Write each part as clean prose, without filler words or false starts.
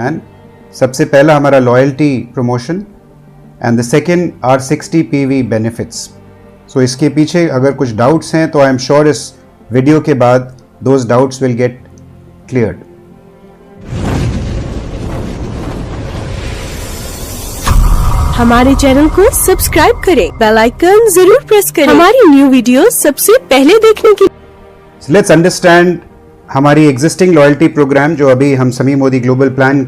Plan. सबसे पहला हमारा loyalty promotion and the second are 60 PV benefits. So इसके पीछे अगर कुछ डाउट्स हैं तो आई एम श्योर इस वीडियो के बाद those doubts will get cleared. हमारे चैनल को सब्सक्राइब करें, बेल आइकन जरूर प्रेस करें हमारी न्यू वीडियो सबसे पहले देखने के लिए। लेट्स अंडरस्टैंड हमारी एग्जिस्टिंग लॉयल्टी प्रोग्राम जो अभी हम समी मोदी ग्लोबल प्लान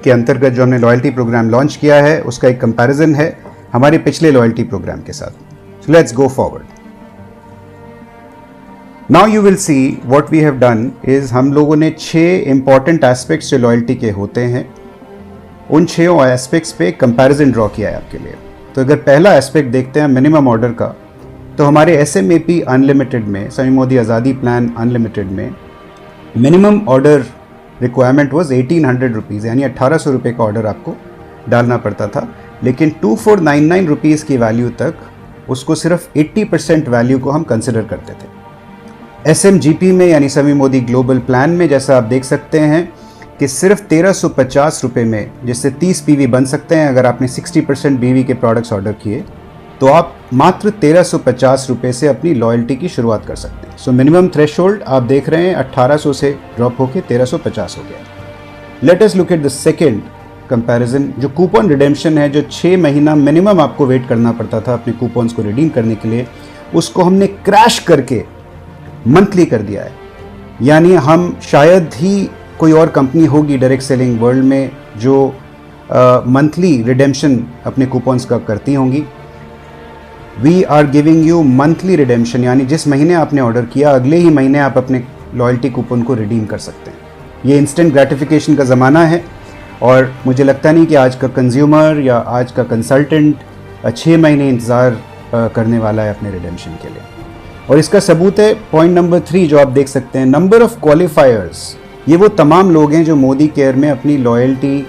के अंतर्गत जो हमने लॉयल्टी प्रोग्राम लॉन्च किया है उसका एक कंपैरिजन है हमारे पिछले लॉयल्टी प्रोग्राम के साथ। So let's go forward. Now you will see what we have done is हम लोगों ने 6 इंपॉर्टेंट एस्पेक्ट्स जो लॉयल्टी के होते हैं उन 6 एस्पेक्ट्स पे कंपैरिजन ड्रॉ किया है आपके लिए। तो अगर पहला एस्पेक्ट देखते हैं मिनिमम ऑर्डर का, तो हमारे SMAP अनलिमिटेड में, समी मोदी आज़ादी प्लान अनलिमिटेड में minimum order requirement was 1800 rupees, यानी 1800 रुपये का ऑर्डर आपको डालना पड़ता था। लेकिन 2499 रुपीज़ की वैल्यू तक उसको सिर्फ 80% वैल्यू को हम कंसिडर करते थे। SMGP में यानी समी मोदी ग्लोबल प्लान में जैसा आप देख सकते हैं कि सिर्फ 1350 रुपये में, जिससे 30 PV बन सकते हैं अगर आपने 60% BV के प्रोडक्ट्स ऑर्डर किए, तो आप मात्र 1350 रुपये से अपनी लॉयल्टी की शुरुआत कर सकते हैं। सो मिनिमम थ्रेशोल्ड आप देख रहे हैं 1800 से ड्रॉप होकर 1350 हो गया। Let us look at the second comparison, जो कूपन रिडेम्पशन है, जो 6 महीना मिनिमम आपको वेट करना पड़ता था अपने कूपन्स को रिडीम करने के लिए, उसको हमने क्रैश करके मंथली कर दिया है। यानी हम शायद ही कोई और कंपनी होगी डायरेक्ट सेलिंग वर्ल्ड में जो मंथली रिडेम्पशन अपने कूपन्स का करती होंगी। We are giving you monthly redemption, यानी जिस महीने आपने ऑर्डर किया अगले ही महीने आप अपने लॉयल्टी कूपन को रिडीम कर सकते हैं। ये इंस्टेंट ग्रेटिफिकेशन का ज़माना है और मुझे लगता नहीं कि आज का कंज्यूमर या आज का कंसल्टेंट 6 महीने इंतज़ार करने वाला है अपने रिडेम्पशन के लिए। और इसका सबूत है पॉइंट नंबर 3 जो आप देख सकते हैं, नंबर ऑफ क्वालिफायर्स। ये वो तमाम लोग हैं जो मोदी केयर में अपनी लॉयल्टी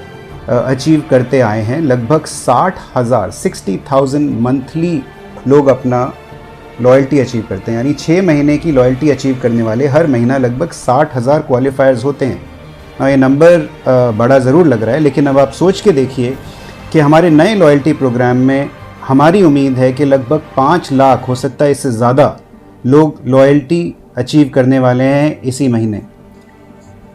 अचीव करते आए हैं। लगभग 60,000 मंथली लोग अपना लॉयल्टी अचीव करते हैं, यानी 6 महीने की लॉयल्टी अचीव करने वाले हर महीना लगभग 60,000 क्वालिफायर्स होते हैं। ये नंबर बड़ा ज़रूर लग रहा है, लेकिन अब आप सोच के देखिए कि हमारे नए लॉयल्टी प्रोग्राम में हमारी उम्मीद है कि लगभग 5 लाख, हो सकता है इससे ज़्यादा, लोग लॉयल्टी अचीव करने वाले हैं इसी महीने।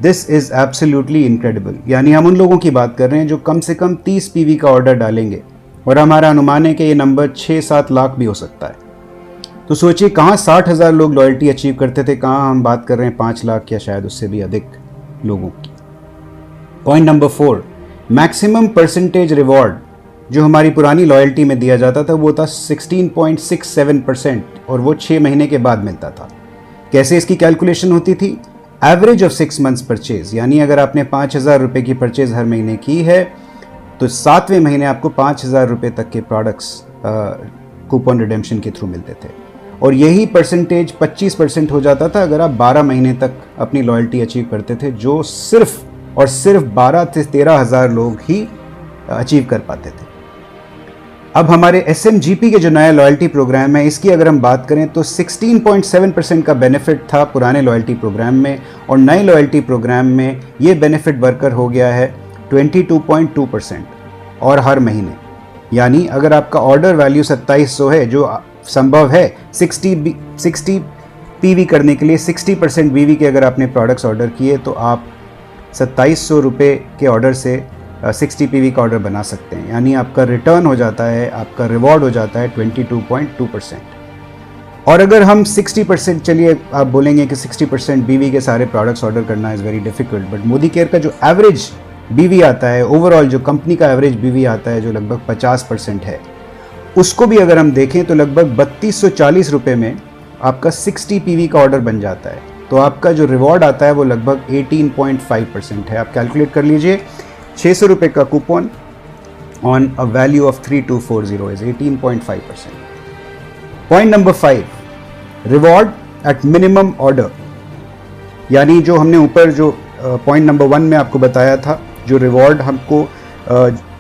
This is absolutely incredible. यानी हम उन लोगों की बात कर रहे हैं जो कम से कम 30 PV का ऑर्डर डालेंगे और हमारा अनुमान है कि ये नंबर 6-7 लाख भी हो सकता है। तो सोचिए कहाँ 60,000 लोग लॉयल्टी अचीव करते थे, कहाँ हम बात कर रहे हैं 5 लाख या शायद उससे भी अधिक लोगों की। Point number 4, maximum percentage reward जो हमारी पुरानी लॉयल्टी में दिया जाता था वो था 16.67% और वो 6 महीने के बाद मिलता था। कैसे इसकी कैलकुलेशन होती थी? एवरेज ऑफ 6 मंथ्स परचेज, यानी अगर आपने 5,000 रुपये की परचेज हर महीने की है तो 7वें महीने आपको 5,000 रुपये तक के प्रोडक्ट्स कूपन रिडेम्पशन के थ्रू मिलते थे। और यही परसेंटेज 25% हो जाता था अगर आप 12 महीने तक अपनी लॉयल्टी अचीव करते थे, जो सिर्फ और सिर्फ 12 से 13,000 लोग ही अचीव कर पाते थे। अब हमारे SMGP के जो नया लॉयल्टी प्रोग्राम है, इसकी अगर हम बात करें तो 16.7% का बेनिफिट था पुराने लॉयल्टी प्रोग्राम में, और नए लॉयल्टी प्रोग्राम में ये बेनिफिट बढ़कर हो गया है 22.2% और हर महीने। यानी अगर आपका ऑर्डर वैल्यू 2700 है, जो संभव है 60 PV करने के लिए, 60% BV के अगर आपने प्रोडक्ट्स ऑर्डर किए तो आप 2700 रुपये के ऑर्डर से 60 PV का ऑर्डर बना सकते हैं। यानी आपका रिटर्न हो जाता है, आपका रिवॉर्ड हो जाता है 22.2%। और अगर हम 60%, चलिए आप बोलेंगे कि 60% BV के सारे प्रोडक्ट्स ऑर्डर करना is very difficult, but Modi care का जो एवरेज BV आता है, ओवरऑल जो कंपनी का एवरेज BV आता है जो लगभग 50% है, उसको भी अगर हम देखें तो लगभग 3240 रुपये में आपका 60 PV का ऑर्डर बन जाता है। तो आपका जो रिवॉर्ड आता है वो लगभग 18.5% है। आप कैलकुलेट कर लीजिए, 600 रुपये का coupon on a value of 3240 is 18.5%। Point number 5, reward eight minimum order. यानी जो हमने ऊपर जो पॉइंट नंबर 1 में आपको बताया था, जो रिवॉर्ड हमको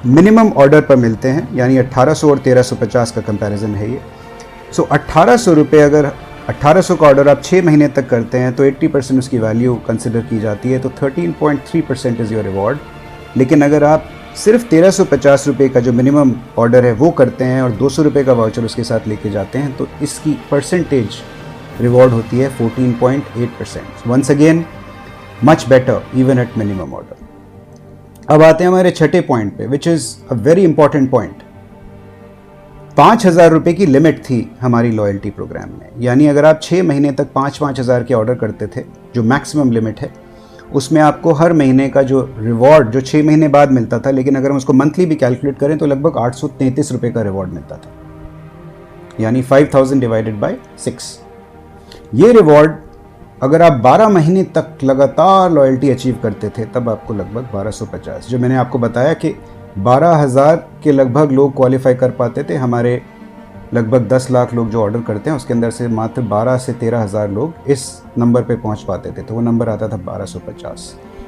मिनिमम ऑर्डर पर मिलते हैं, यानी 1800 और 1350 का कंपैरिजन है ये। सो 1800 रुपये, अगर 1800 का ऑर्डर आप 6 महीने तक करते हैं तो 80% उसकी वैल्यू कंसिडर की जाती है, तो 13.3% इज़ योर रिवॉर्ड। लेकिन अगर आप सिर्फ 1350 रुपये का जो मिनिमम ऑर्डर है वो करते हैं और 200 रुपये का वाउचर उसके साथ लेके जाते हैं तो इसकी परसेंटेज रिवॉर्ड होती है 14.8%. Once again much better even at minimum order. अब आते हैं हमारे छठे पॉइंट पे, which is a very important point. 5,000 रुपये की लिमिट थी हमारी लॉयल्टी प्रोग्राम में, यानी अगर आप 6 महीने तक 5,000 के ऑर्डर करते थे, जो मैक्सिमम लिमिट है, उसमें आपको हर महीने का जो रिवॉर्ड जो 6 महीने बाद मिलता था, लेकिन अगर हम उसको मंथली भी कैलकुलेट करें तो लगभग 833 रुपये का रिवॉर्ड मिलता था, यानी 5,000 डिवाइडेड बाय 6. ये रिवॉर्ड अगर आप 12 महीने तक लगातार लॉयल्टी अचीव करते थे तब आपको लगभग 1250, जो मैंने आपको बताया कि 12,000 के लगभग लोग क्वालिफाई कर पाते थे. हमारे लगभग 10 लाख लोग जो ऑर्डर करते हैं उसके अंदर से मात्र 12 से 13,000 लोग इस नंबर पे पहुंच पाते थे, तो वो नंबर आता था 1250,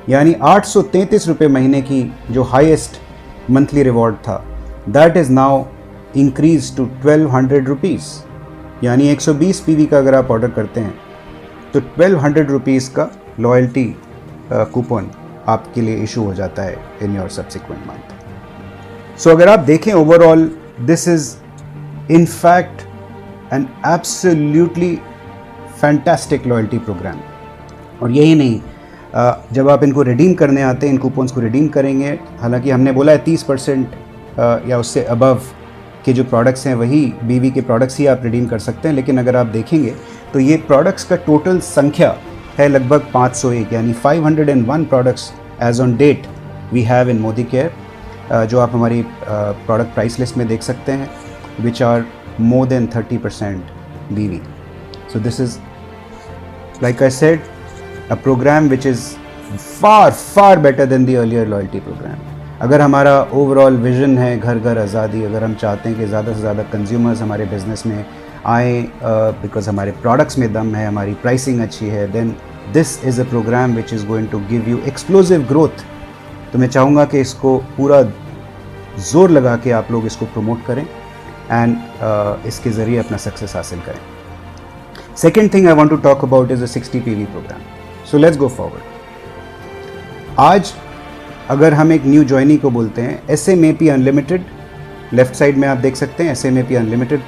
यानी 833 रुपये महीने की जो हाईएस्ट मंथली रिवॉर्ड था, that is now increase to 1200 rupees. यानी 120 पीवी का अगर आप ऑर्डर करते हैं तो 1200 रुपीज़ का लॉयल्टी कूपन आपके लिए इशू हो जाता है in your subsequent month. So अगर आप देखें overall, this is in fact an absolutely fantastic loyalty program. और यही नहीं, जब आप इनको रिडीम करने आते हैं, इन कूपन्स को रिडीम करेंगे, हालांकि हमने बोला है 30% या उससे अबव के जो प्रोडक्ट्स हैं वही बीवी के प्रोडक्ट्स ही आप रिडीम कर सकते हैं, लेकिन अगर आप देखेंगे तो ये प्रोडक्ट्स का टोटल संख्या है लगभग 501, यानी 501 products as on date we have in Modi care, जो आप हमारी प्रोडक्ट प्राइस लिस्ट में देख सकते हैं, which are more than 30% BV. So this is, like I said, a program which is far better than the earlier loyalty program. अगर हमारा overall vision है घर घर आज़ादी, अगर हम चाहते हैं कि ज़्यादा से ज़्यादा कंज्यूमर्स हमारे बिजनेस में आए बिकॉज हमारे प्रोडक्ट्स में दम है, हमारी प्राइसिंग अच्छी है, then this is a program which is going to give you explosive growth. तो मैं चाहूँगा कि इसको पूरा ज़ोर लगा के आप लोग इसको प्रमोट करें एंड इसके ज़रिए अपना सक्सेस हासिल करें. Second thing I want to talk about is a 60 PV program. So let's go forward. आज अगर हम एक न्यू ज्वाइनी को बोलते हैं SMAP अनलिमिटेड, लेफ्ट साइड में आप देख सकते हैं SMAP अनलिमिटेड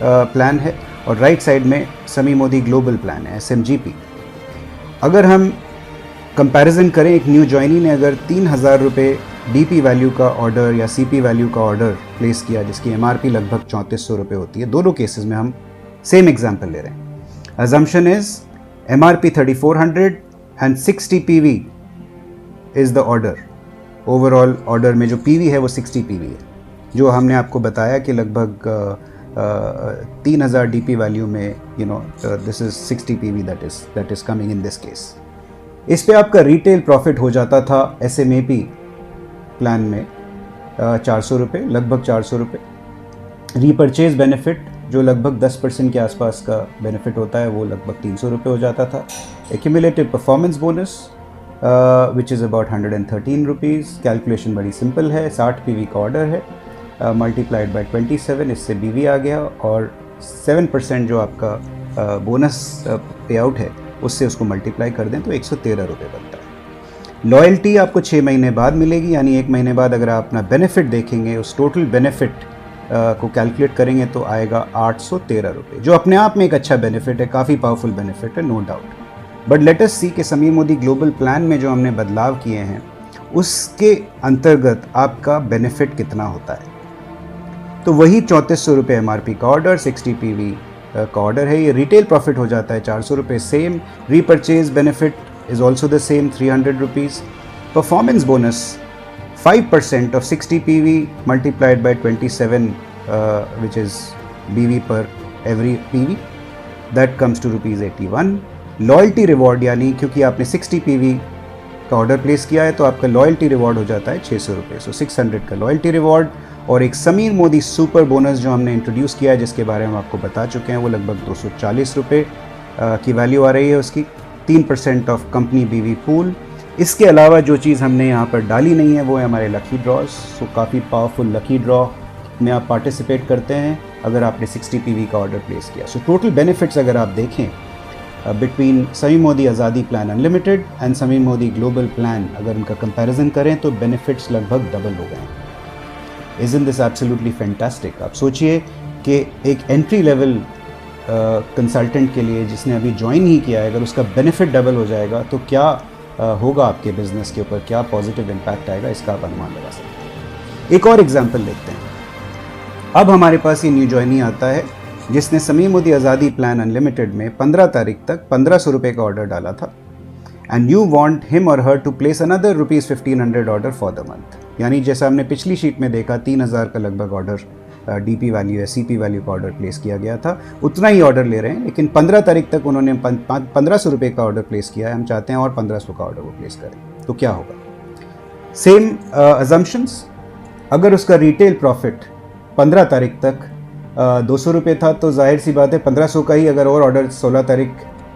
प्लान है और राइट साइड में समी मोदी ग्लोबल प्लान है SMGP. अगर हम कंपैरिजन करें, एक न्यू ज्वाइनी ने अगर 3,000 रुपये DP वैल्यू का ऑर्डर या CP वैल्यू का ऑर्डर प्लेस किया, जिसकी MRP लगभग 3400 रुपये होती है, दोनों केसेस में हम सेम एग्जाम्पल ले रहे हैं. Assumption is MRP 3400 and 60 PV is the order. Overall order में जो PV है वो 60 PV है, जो हमने आपको बताया कि लगभग 3,000 DP वैल्यू में this is 60 PV that is coming in this case. इस पे आपका रिटेल प्रॉफिट हो जाता था SMAP प्लान में 400 रुपये, लगभग 400 रुपये. रीपरचेज बेनिफिट जो लगभग 10% के आसपास का बेनिफिट होता है वो लगभग 300 रुपये हो जाता था. Accumulative performance bonus which is about 113 rupees. Calculation बड़ी सिंपल है, 60 PV का ऑर्डर है, मल्टीप्लाइड बाय 27, इससे BV आ गया और 7% जो आपका बोनस पे आउट है उससे उसको मल्टीप्लाई कर दें तो 113 रुपये बनता है. लॉयल्टी आपको 6 महीने बाद मिलेगी, यानी 1 महीने बाद अगर आप अपना बेनिफिट देखेंगे, उस टोटल बेनिफिट को कैलकुलेट करेंगे तो आएगा 813 रुपये, जो अपने आप में एक अच्छा बेनिफिट है, काफ़ी पावरफुल बेनिफिट है, no doubt. But let us see कि समी मोदी ग्लोबल प्लान में जो हमने बदलाव किए हैं उसके अंतर्गत आपका बेनिफिट कितना होता है. तो वही 3400 रुपये MRP का ऑर्डर, 60 PV का ऑर्डर है, ये रिटेल प्रॉफिट हो जाता है 400 रुपये. Same repurchase benefit is also the same 300 rupees. Performance bonus 5% of 60 PV multiplied by 27 which is BV per every PV, that comes to rupees 81. Loyalty reward, यानी क्योंकि आपने 60 PV का ऑर्डर प्लेस किया है तो आपका लॉयल्टी रिवॉर्ड हो जाता है 600 रुपये. सो 600 का लॉयल्टी रिवॉर्ड और एक समीर मोदी सुपर बोनस जो हमने इंट्रोड्यूस किया है, जिसके बारे में हम आपको बता चुके हैं, वो लगभग 240 रुपये की वैल्यू आ रही है उसकी. 3% ऑफ कंपनी BV पूल. इसके अलावा जो चीज़ हमने यहाँ पर डाली नहीं है वो है हमारे लकी ड्रॉज. सो काफ़ी पावरफुल लकी ड्रॉ में आप पार्टिसिपेट करते हैं अगर आपने 60 PV का ऑर्डर प्लेस किया. सो टोटल बेनिफिट्स अगर आप देखें बिटवीन समी मोदी आज़ादी प्लान अनलिमिटेड एंड समी मोदी ग्लोबल प्लान अगर उनका कंपैरिजन करें तो बेनिफिट्स लगभग डबल हो गए हैं। Isn't this absolutely fantastic? आप सोचिए कि एक एंट्री लेवल कंसल्टेंट के लिए जिसने अभी ज्वाइन ही किया है, अगर उसका बेनिफिट डबल हो जाएगा तो क्या होगा आपके बिजनेस के ऊपर, क्या पॉजिटिव इम्पैक्ट आएगा, इसका आप अनुमान लगा सकते हैं। एक और एग्जांपल देखते हैं। अब हमारे पास ये न्यू ज्वाइनी आता है जिसने समी मोदी आज़ादी प्लान अनलिमिटेड में 15 तारीख तक 1500 रुपये का ऑर्डर डाला था एंड यू वांट हिम और her to place another ₹1500 order for the month. यानी जैसा हमने पिछली शीट में देखा 3000 का लगभग ऑर्डर डीपी वैल्यू या सीपी वैल्यू का ऑर्डर प्लेस किया गया था, उतना ही ऑर्डर ले रहे हैं, लेकिन 15 तारीख तक उन्होंने 1500 रुपये का ऑर्डर प्लेस किया है। हम चाहते हैं और 1500 का ऑर्डर वो प्लेस करें, तो क्या होगा? सेम अजम्पशंस, अगर उसका रिटेल प्रॉफिट 15 तारीख तक 200 रुपये था तो जाहिर सी बात है 1500 का ही अगर और ऑर्डर 16 तारीख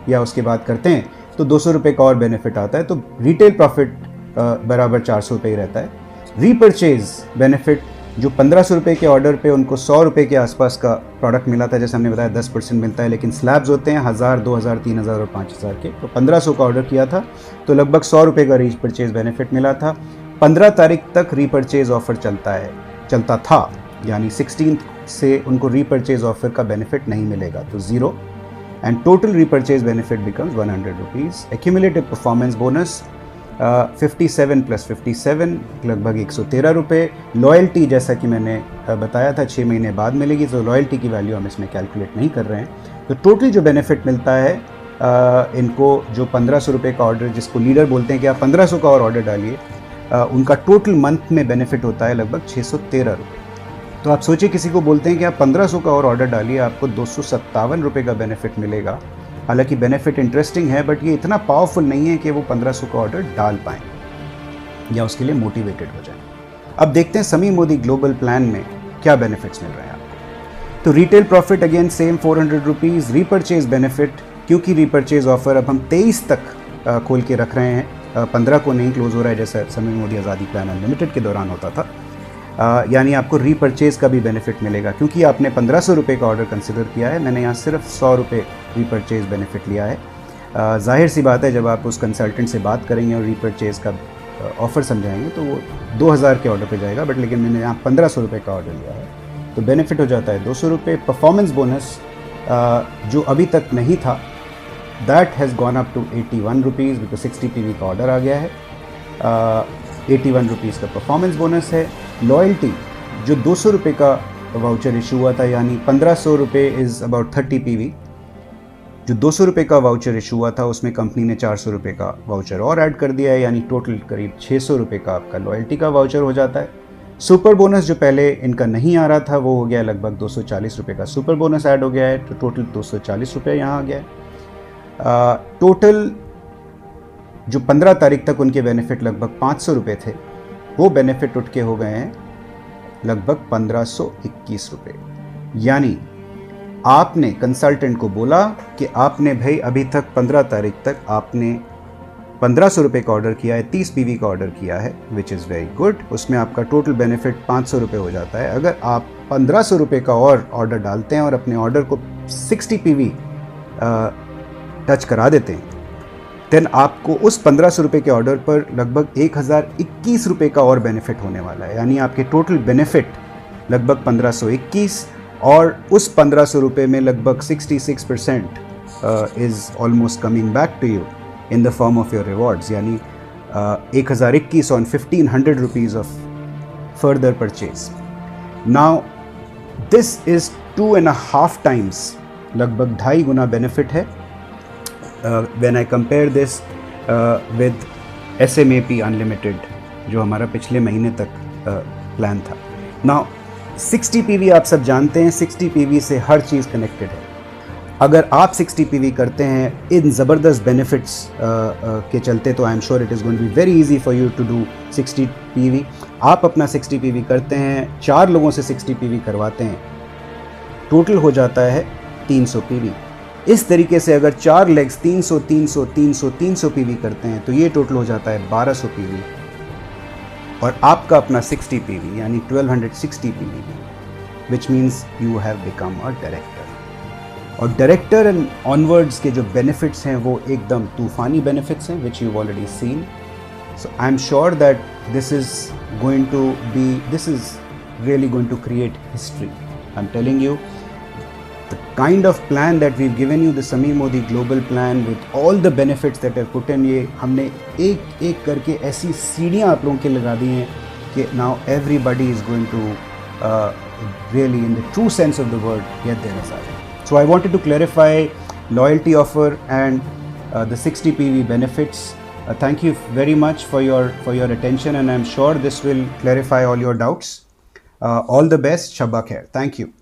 या उसके बाद करते हैं तो 200 रुपये का और बेनिफिट आता है, तो रिटेल प्रॉफिट बराबर 400 रुपये ही रहता है। रीपरचेज बेनिफिट जो 1500 रुपये के ऑर्डर पे उनको 100 रुपये के आसपास का प्रोडक्ट मिला था, जैसे हमने बताया 10% मिलता है, लेकिन स्लैब्स होते हैं 1000, 2000, 3000 और 5000 के, तो 1500 का ऑर्डर किया था तो लगभग 100 रुपये का रीपरचेज बेनिफिट मिला था। 15 तारीख तक रीपरचेज ऑफर चलता था, यानी 16 से उनको रीपरचेज ऑफर का बेनिफिट नहीं मिलेगा, तो 0 and total repurchase benefit becomes 100 rupees. Accumulative performance bonus 57 + 57 लगभग 113 रुपये। लॉयल्टी जैसा कि मैंने बताया था 6 महीने बाद मिलेगी, तो लॉयल्टी की वैल्यू हम इसमें कैलकुलेट नहीं कर रहे हैं। तो टोटल जो बेनिफिट मिलता है इनको, जो 1500 रुपये का ऑर्डर जिसको लीडर बोलते हैं कि आप 1500 का और ऑर्डर डालिए, उनका टोटल मंथ में बेनिफिट होता है लगभग 613 रुपये। तो आप सोचिए किसी को बोलते हैं कि आप 1500 का और ऑर्डर डालिए, आपको 257 रुपये का बेनिफिट मिलेगा। हालांकि बेनिफिट इंटरेस्टिंग है, बट ये इतना पावरफुल नहीं है कि वो 1500 का ऑर्डर डाल पाएँ या उसके लिए मोटिवेटेड हो जाए। अब देखते हैं समी मोदी ग्लोबल प्लान में क्या बेनिफिट्स मिल रहे हैं आपको। तो retail profit again same 400 rupees. Repurchase benefit, क्योंकि रीपरचेज ऑफर अब हम 23 तक खोल के रख रहे हैं, 15 को नहीं क्लोज हो रहा है जैसा समी मोदी आज़ादी प्लान अनलिमिटेड के दौरान होता था। यानी आपको रीपरचेज का भी बेनिफिट मिलेगा, क्योंकि आपने 1500 रुपये का ऑर्डर कंसिडर किया है, मैंने यहाँ सिर्फ 100 रुपये रीपरचेज बेनिफिट लिया है। जाहिर सी बात है जब आप उस कंसल्टेंट से बात करेंगे और रीपरचेज का ऑफ़र समझाएंगे तो वो 2000 के ऑर्डर पे जाएगा, बट लेकिन मैंने यहाँ 1500 रुपये का ऑर्डर लिया है तो बेनिफिट हो जाता है 200 रुपये। परफॉर्मेंस बोनस जो अभी तक नहीं था, that has gone up to 81 rupees, because 60 PV का ऑर्डर आ गया है। 81 रुपीज़ का परफॉर्मेंस बोनस है। लॉयल्टी जो 200 रुपये का वाउचर इशू हुआ था, यानी 1500 रुपये इज़ अबाउट 30 PV, जो 200 रुपये का वाउचर इशू हुआ था उसमें कंपनी ने 400 रुपये का वाउचर और ऐड कर दिया है, यानी टोटल करीब 600 रुपये का आपका लॉयल्टी का वाउचर हो जाता है। सुपर बोनस जो पहले इनका नहीं आ रहा था वो हो गया लगभग 240 रुपये का सुपर बोनस ऐड हो गया है, तो टोटल 240 रुपये यहाँ आ गया है। टोटल जो 15 तारीख तक उनके बेनिफिट लगभग 500 रुपये थे, वो बेनिफिट उठ के हो गए हैं लगभग 1521 रुपये। यानी आपने कंसल्टेंट को बोला कि आपने भाई अभी तक 15 तारीख तक आपने 1500 रुपये का ऑर्डर किया है, 30 PV का ऑर्डर किया है, विच इज़ वेरी गुड। उसमें आपका टोटल बेनिफिट 500 रुपये हो जाता है। अगर आप 1500 रुपये का और ऑर्डर डालते हैं और अपने ऑर्डर को 60 PV टच करा देते हैं, देन आपको उस 1500 रुपये के ऑर्डर पर लगभग 1021 रुपये का और बेनिफिट होने वाला है। यानी आपके टोटल बेनिफिट लगभग 1521, और उस 1500 रुपये में लगभग 66% is almost coming back to you in the form of your rewards, यानी 1021 on 1500 rupees off further purchase. Now this is 2.5 times, लगभग 2.5 गुना बेनिफिट है when I compare this with SMAP Unlimited जो हमारा पिछले महीने तक प्लान था। Now 60 PV आप सब जानते हैं, 60 PV से हर चीज़ कनेक्टेड है। अगर आप 60 PV करते हैं इन ज़बरदस्त बेनिफिट्स के चलते, तो I am sure it is going to be very easy for you to do 60 PV। आप अपना 60 PV करते हैं, 4 लोगों से 60 PV करवाते हैं, टोटल हो जाता है 300 PV। इस तरीके से अगर 4 लेग्स 300 300 300 300 PV करते हैं तो ये टोटल हो जाता है 1200 PV, और आपका अपना 60 PV यानी 1260 PV, which means you have become a director. और डायरेक्टर एंड ऑनवर्ड्स के जो बेनिफिट्स हैं वो एकदम तूफ़ानी बेनिफिट्स हैं, which you already seen. So I'm sure that this is really going to create history. I'm telling you, the kind of plan that we've given you, the Sameer Modi global plan with all the benefits that are put in, ये हमने एक एक करके ऐसी सीढ़ियाँ आप लोगों के लगा दी हैं कि now everybody is going to really, in the true sense of the word, get their result. So I wanted to clarify loyalty offer and the 60 PV benefits. Thank you very much for your attention, and I'm sure this will clarify all your doubts. All the best. Shabba khair. Thank you.